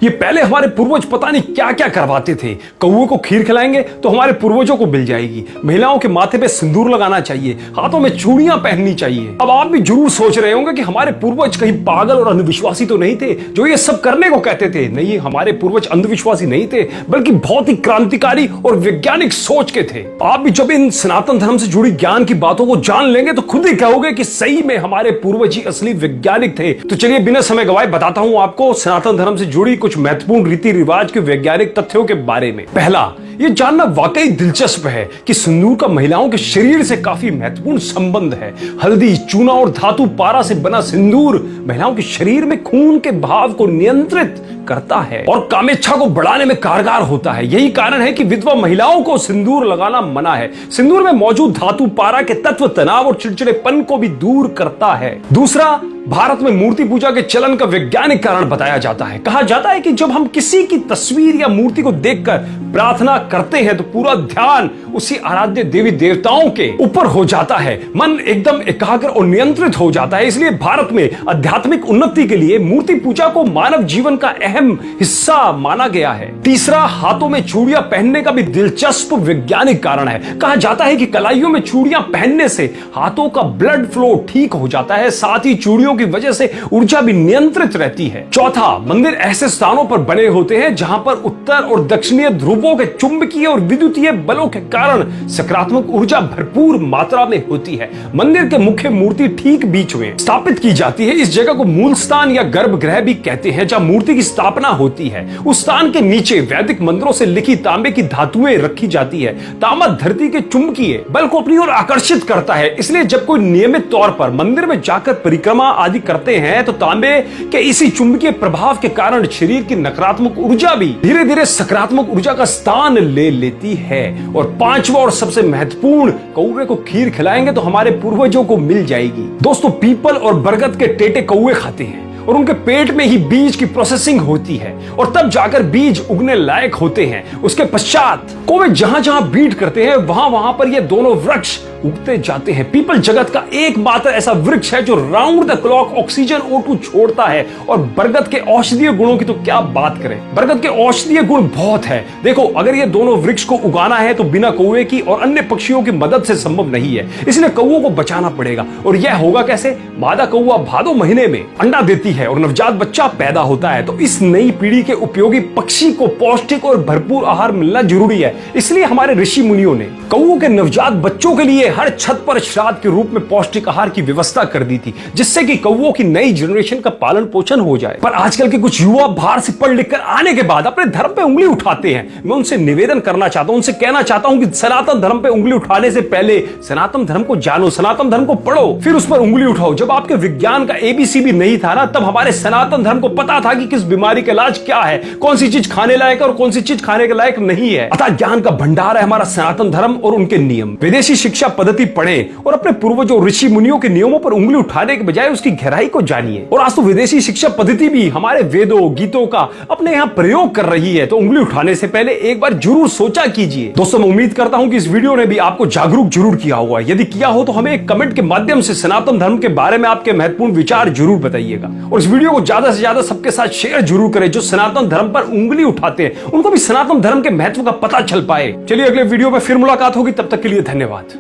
ये पहले हमारे पूर्वज पता नहीं क्या क्या करवाते थे। कौवे को खीर खिलाएंगे तो हमारे पूर्वजों को मिल जाएगी। महिलाओं के माथे पे सिंदूर लगाना चाहिए, हाथों में चूड़ियां पहननी चाहिए। अब आप भी जरूर सोच रहे होंगे कि हमारे पूर्वज कहीं पागल और अंधविश्वासी तो नहीं थे जो ये सब करने को कहते थे। नहीं, हमारे पूर्वज अंधविश्वासी नहीं थे, बल्कि बहुत ही क्रांतिकारी और वैज्ञानिक सोच के थे। आप भी जब इन सनातन धर्म से जुड़ी ज्ञान की बातों को जान लेंगे तो खुद ही कहोगे कि सही में हमारे पूर्वज ही असली वैज्ञानिक थे। तो चलिए बिना समय गवाए बताता हूं आपको सनातन धर्म से जुड़ी कुछ महत्वपूर्ण रीति रिवाज के वैज्ञानिक तथ्यों के बारे में। पहला, ये जानना वाकई दिलचस्प है कि सिंदूर का महिलाओं के शरीर से काफी महत्वपूर्ण संबंध है। हल्दी, चूना और धातु पारा से बना सिंदूर महिलाओं के शरीर में खून के बहाव को नियंत्रित करता है और कामेच्छा को बढ़ाने में कारगर होता है। यही कारण है कि विधवा महिलाओं को सिंदूर लगाना मना है। सिंदूर में मौजूद धातु पारा के तत्व तनाव और चिड़चिड़ेपन को भी दूर करता है। दूसरा, भारत में मूर्ति पूजा के चलन का वैज्ञानिक कारण बताया जाता है। कहा जाता है कि जब हम किसी की तस्वीर या मूर्ति को देखकर प्रार्थना करते हैं तो पूरा ध्यान उसी आराध्य देवी देवताओं के ऊपर हो जाता है। मन एकदम एकाग्र और नियंत्रित हो जाता है। इसलिए भारत में आध्यात्मिक उन्नति के लिए मूर्ति पूजा को मानव जीवन का अहम हिस्सा माना गया है। तीसरा, हाथों में चूड़ियां पहनने का भी दिलचस्प वैज्ञानिक कारण है। कहा जाता है कि कलाइयों में चूड़ियां पहनने से हाथों का ब्लड फ्लो ठीक हो जाता है, साथ ही चूड़ियों की वजह से ऊर्जा भी नियंत्रित रहती है। चौथा, मंदिर ऐसे स्थानों पर बने होते हैं जहां पर उत्तर और दक्षिणीय ध्रुवों के चुंबकीय और विद्युतीय बलों के कारण सकारात्मक ऊर्जा भरपूर मात्रा में होती है। मंदिर के मुख्य मूर्ति ठीक बीच में स्थापित की जाती है। इस जगह को मूल स्थान या गर्भगृह भी कहते हैं जहां मूर्ति की स्थापना होती है। उस स्थान के नीचे वैदिक मंत्रों से लिखी तांबे की धातुएं रखी जाती है। तांबा धरती के चुंबकीय बल को अपनी ओर आकर्षित करता है। इसलिए जब कोई नियमित तौर पर मंदिर में जाकर परिक्रमा आदि करते हैं तो तांबे के इसी चुंबकीय प्रभाव के कारण शरीर की नकारात्मक ऊर्जा भी धीरे धीरे सकारात्मक ऊर्जा का स्थान ले लेती है। और पांचवा और सबसे महत्वपूर्ण, कौवे को खीर खिलाएंगे तो हमारे पूर्वजों को मिल जाएगी। दोस्तों, पीपल और बरगद के टेटे कौवे खाते हैं और उनके पेट में ही बीज की प्रोसेसिंग होती है और तब जाकर बीज उगने लायक होते हैं। उसके पश्चात कौवे जहां जहां बीट करते हैं वहां वहां पर ये दोनों वृक्ष उगते जाते हैं। पीपल जगत का एकमात्र ऐसा वृक्ष है जो round the clock oxygen O2 छोड़ता है। और बरगद के औषधीय गुणों की तो क्या बात करें, बरगद के औषधीय गुण बहुत है। देखो, अगर ये दोनों वृक्ष को उगाना है तो बिना कौवे की और अन्य पक्षियों की मदद से संभव नहीं है। इसलिए कौवों को बचाना पड़ेगा। और यह होगा कैसे? मादा कौवा भादो महीने में अंडा देती है और नवजात बच्चा पैदा होता है। तो इस नई पीढ़ी के उपयोगी पक्षी को पौष्टिक और भरपूर आहार मिलना जरूरी है। इसलिए हमारे ऋषि मुनियों ने कौवों के नवजात बच्चों के लिए हर छत पर श्राद्ध के रूप में पौष्टिक आहार की व्यवस्था कर दी थी, जिससे कि कौवों की नई जनरेशन का पालन पोषण हो जाए। पर आजकल के कुछ युवा बाहर से पढ़ लिख कर आने के बाद अपने धर्म पे उंगली उठाते हैं। मैं उनसे निवेदन करना चाहता हूं, उनसे कहना चाहता हूं कि सनातन धर्म पे उंगली उठाने से पहले सनातन धर्म को जानो, सनातन धर्म को पढ़ो, फिर उस पर उंगली उठाओ। जब आपके विज्ञान का ABC भी नहीं था ना, तब हमारे सनातन धर्म को पता था कि किस बीमारी का इलाज क्या है, कौन सी चीज खाने लायक है और कौन सी चीज खाने के लायक नहीं है। अतः ज्ञान का भंडार है हमारा सनातन धर्म और उनके नियम। विदेशी शिक्षा पद्धति पढ़े और अपने पूर्वजों ऋषि मुनियों के नियमों पर उंगली उठाने के बजाय उसकी गहराई को जानिए। और आज तो विदेशी शिक्षा पद्धति भी हमारे वेदों गीतों का अपने यहाँ प्रयोग कर रही है। तो उंगली उठाने से पहले एक बार जरूर सोचा कीजिए। दोस्तों, मैं उम्मीद करता हूं कि इस वीडियो ने भी आपको जागरूक जरूर किया होगा। यदि किया हो तो हमें एक कमेंट के माध्यम से सनातन धर्म के बारे में आपके महत्वपूर्ण विचार जरूर बताइएगा। और इस वीडियो को ज्यादा से ज्यादा सबके साथ शेयर जरूर करें जो सनातन धर्म पर उंगली उठाते हैं, उनको भी सनातन धर्म के महत्व का पता चल पाए। चलिए अगले वीडियो में फिर मुलाकात होगी, तब तक के लिए धन्यवाद।